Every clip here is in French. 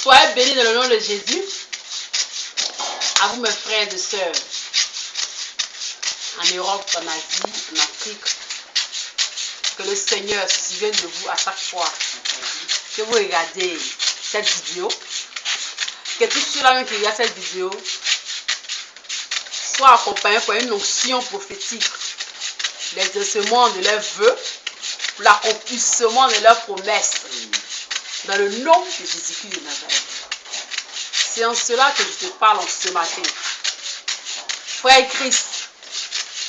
Soyez bénis dans le nom de Jésus. À vous, mes frères et sœurs, en Europe, en Asie, en Afrique, que le Seigneur se souvienne de vous à chaque fois que vous regardez cette vidéo. Que tous ceux-là qui regardent cette vidéo soient accompagnés par une onction prophétique, l'exaucement de leurs vœux, pour l'accomplissement de leurs promesses, dans le nom de Jésus-Christ de Nazareth. C'est en cela que je te parle en ce matin. Frère Christ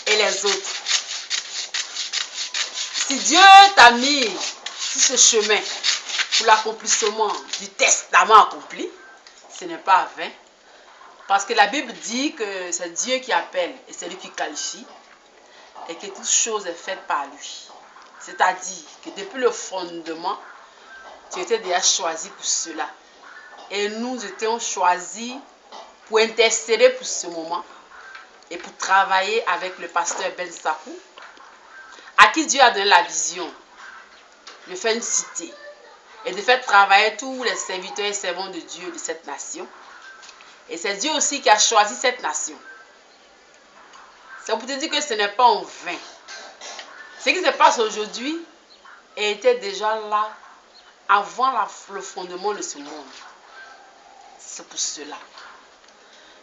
et les autres. Si Dieu t'a mis sur ce chemin pour l'accomplissement du testament accompli, ce n'est pas vain. Parce que la Bible dit que c'est Dieu qui appelle et c'est lui qui qualifie. Et que toute chose est faite par lui. C'est-à-dire que depuis le fondement, tu étais déjà choisi pour cela. Et nous étions choisis pour intercéder pour ce moment et pour travailler avec le pasteur Ben Sakou, à qui Dieu a donné la vision de faire une cité et de faire travailler tous les serviteurs et servants de Dieu de cette nation. Et c'est Dieu aussi qui a choisi cette nation. C'est pour te dire que ce n'est pas en vain. Ce qui se passe aujourd'hui était déjà là avant le fondement de ce monde. C'est pour cela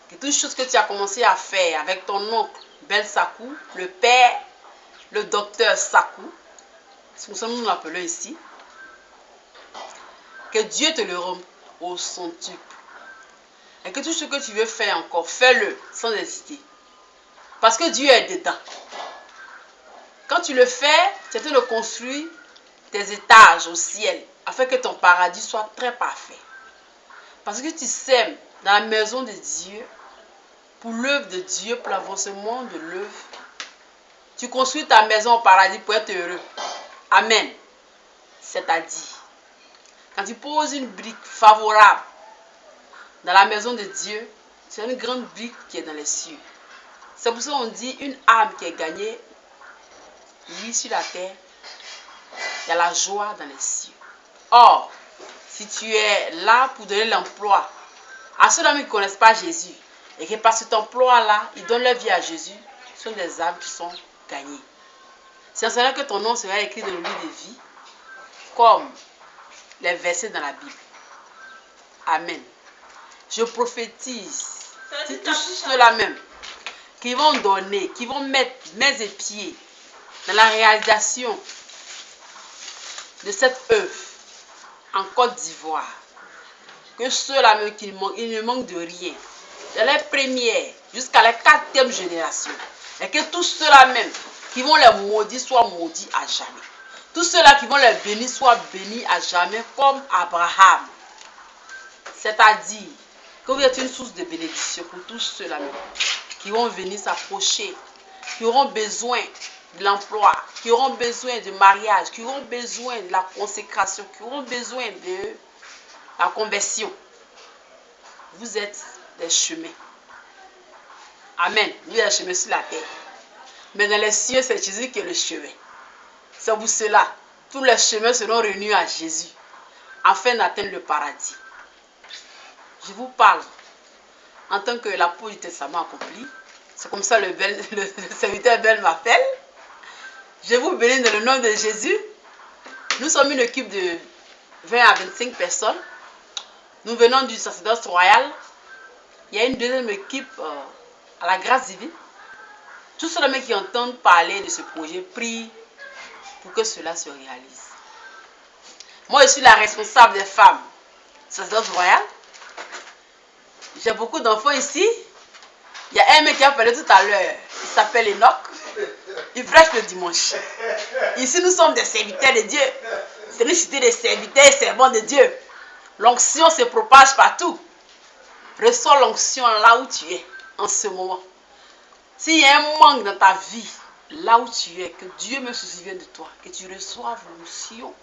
que toutes choses que tu as commencé à faire avec ton oncle Ben Sakou, le père, le docteur Sakou, c'est comme ça que nous l'appelons ici, que Dieu te le rende au centuple. Et que tout ce que tu veux faire encore, fais-le sans hésiter. Parce que Dieu est dedans. Quand tu le fais, c'est de construire tes étages au ciel, afin que ton paradis soit très parfait. Parce que tu sèmes dans la maison de Dieu, pour l'œuvre de Dieu, pour l'avancement de l'œuvre. Tu construis ta maison au paradis pour être heureux. Amen. C'est-à-dire, quand tu poses une brique favorable dans la maison de Dieu, c'est une grande brique qui est dans les cieux. C'est pour ça qu'on dit une âme qui est gagnée, oui, sur la terre, il y a la joie dans les cieux. Or, si tu es là pour donner l'emploi à ceux-là qui ne connaissent pas Jésus et que par cet emploi-là, ils donnent leur vie à Jésus, ce sont des âmes qui sont gagnées. C'est en cela que ton nom sera écrit dans le livre de vie, comme les versets dans la Bible. Amen. Je prophétise, c'est tous ceux-là même qui vont donner, qui vont mettre mains et pieds dans la réalisation de cette œuvre en Côte d'Ivoire. Que ceux-là même qui manquent, ils ne manquent de rien. De la première jusqu'à la 4e génération. Et que tous ceux-là même qui vont les maudire soient maudits à jamais. Tous ceux-là qui vont les bénir soient bénis à jamais comme Abraham. C'est-à-dire que vous êtes une source de bénédiction pour tous ceux-là même qui vont venir s'approcher, qui auront besoin de l'emploi, qui auront besoin de mariage, qui auront besoin de la consécration, qui auront besoin de la conversion. Vous êtes des chemins. Amen. Vous êtes des chemins sur la terre. Mais dans les cieux, c'est Jésus qui est le chemin. C'est pour cela, tous les chemins seront réunis à Jésus, afin d'atteindre le paradis. Je vous parle en tant que l'apôtre du testament accompli. C'est comme ça le serviteur Ben m'appelle. Je vous bénis dans le nom de Jésus. Nous sommes une équipe de 20 à 25 personnes. Nous venons du sacerdoce royal. Il y a une deuxième équipe à la grâce divine. Tous ceux qui entendent parler de ce projet prient pour que cela se réalise. Moi, je suis la responsable des femmes du sacerdoce royal. J'ai beaucoup d'enfants ici. Il y a un mec qui a parlé tout à l'heure. Il s'appelle Enoch. Il prêche le dimanche. Ici, nous sommes des serviteurs de Dieu. C'est une cité de serviteurs et servants de Dieu. L'onction se propage partout. Reçois l'onction là où tu es en ce moment. S'il y a un manque dans ta vie, là où tu es, que Dieu me souvienne de toi, que tu reçoives l'onction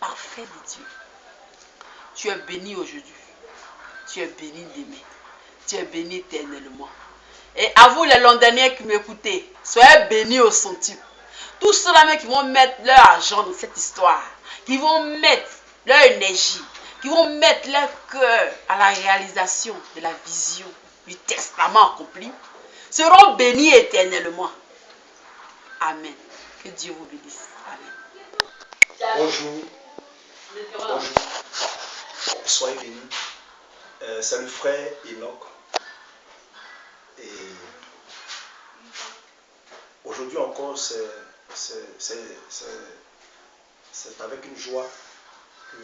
parfaite de Dieu. Tu es béni aujourd'hui. Tu es béni demain. Tu es béni éternellement. Et à vous les Londoniens qui m'écoutez, soyez bénis au centuple. Tous ceux-là qui vont mettre leur argent dans cette histoire, qui vont mettre leur énergie, qui vont mettre leur cœur à la réalisation de la vision du testament accompli, seront bénis éternellement. Amen. Que Dieu vous bénisse. Amen. Bonjour. Bonjour. Soyez bénis. C'est le frère Enoch. Et aujourd'hui encore, c'est avec une joie que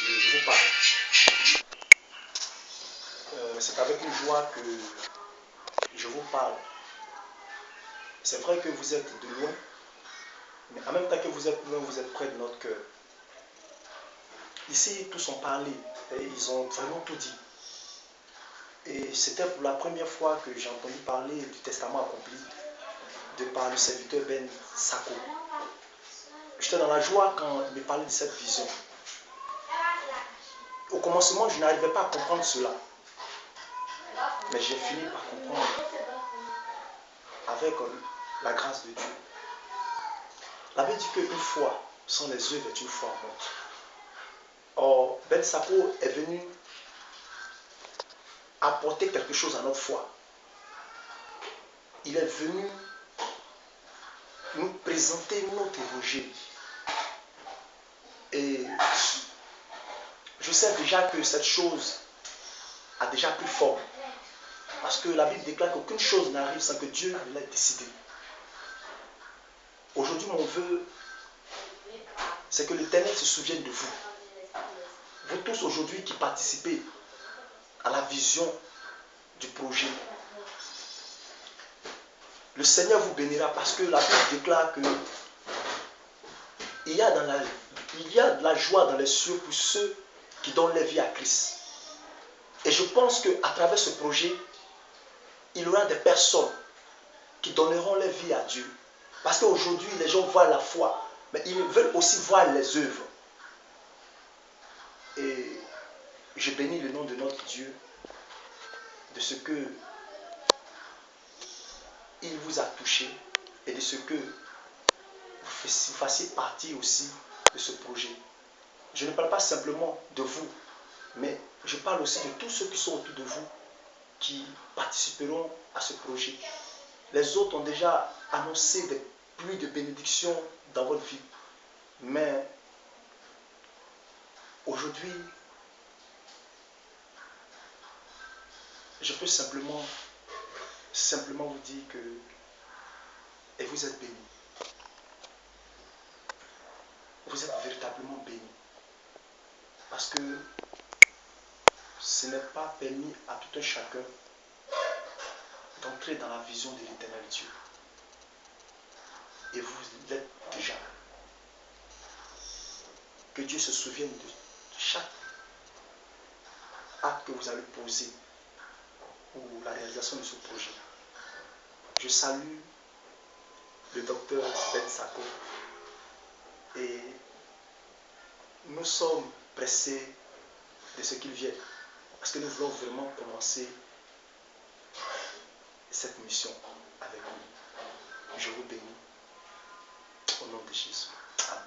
je vous parle. C'est avec une joie que je vous parle. C'est vrai que vous êtes de loin, mais en même temps que vous êtes loin, vous êtes près de notre cœur. Ici, tous ont parlé et ils ont vraiment tout dit. Et c'était pour la première fois que j'ai entendu parler du testament accompli de par le serviteur Ben Sako. J'étais dans la joie quand il me parlait de cette vision. Au commencement, je n'arrivais pas à comprendre cela. Mais j'ai fini par comprendre avec la grâce de Dieu. La Bible dit qu'une foi sans les œuvres est une foi morte. Or, Ben Sako est venu apporter quelque chose à notre foi. Il est venu nous présenter notre évangile. Et je sais déjà que cette chose a déjà pris forme. Parce que la Bible déclare qu'aucune chose n'arrive sans que Dieu ne l'ait décidé. Aujourd'hui, mon vœu, c'est que l'Éternel se souvienne de vous. Vous tous aujourd'hui qui participez à la vision du projet. Le Seigneur vous bénira parce que la Bible déclare que il y a de la joie dans les cieux pour ceux qui donnent leur vie à Christ. Et je pense qu'à travers ce projet, il y aura des personnes qui donneront leur vie à Dieu. Parce qu'aujourd'hui, les gens voient la foi, mais ils veulent aussi voir les œuvres. Et je bénis le nom de notre Dieu, de ce que il vous a touché et de ce que vous fassiez partie aussi de ce projet. Je ne parle pas simplement de vous, mais je parle aussi de tous ceux qui sont autour de vous, qui participeront à ce projet. Les autres ont déjà annoncé des pluies de bénédictions dans votre vie. Mais aujourd'hui, je peux simplement vous dire que et vous êtes bénis. Vous êtes véritablement bénis. Parce que ce n'est pas permis à tout un chacun d'entrer dans la vision de l'Éternel Dieu. Et vous l'êtes déjà. Que Dieu se souvienne de chaque acte que vous allez poser pour la réalisation de ce projet. Je salue le docteur Ben Sako et nous sommes pressés de ce qu'il vienne parce que nous voulons vraiment commencer cette mission avec lui. Je vous bénis au nom de Jésus. Amen.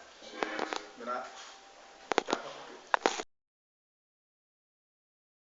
Maintenant,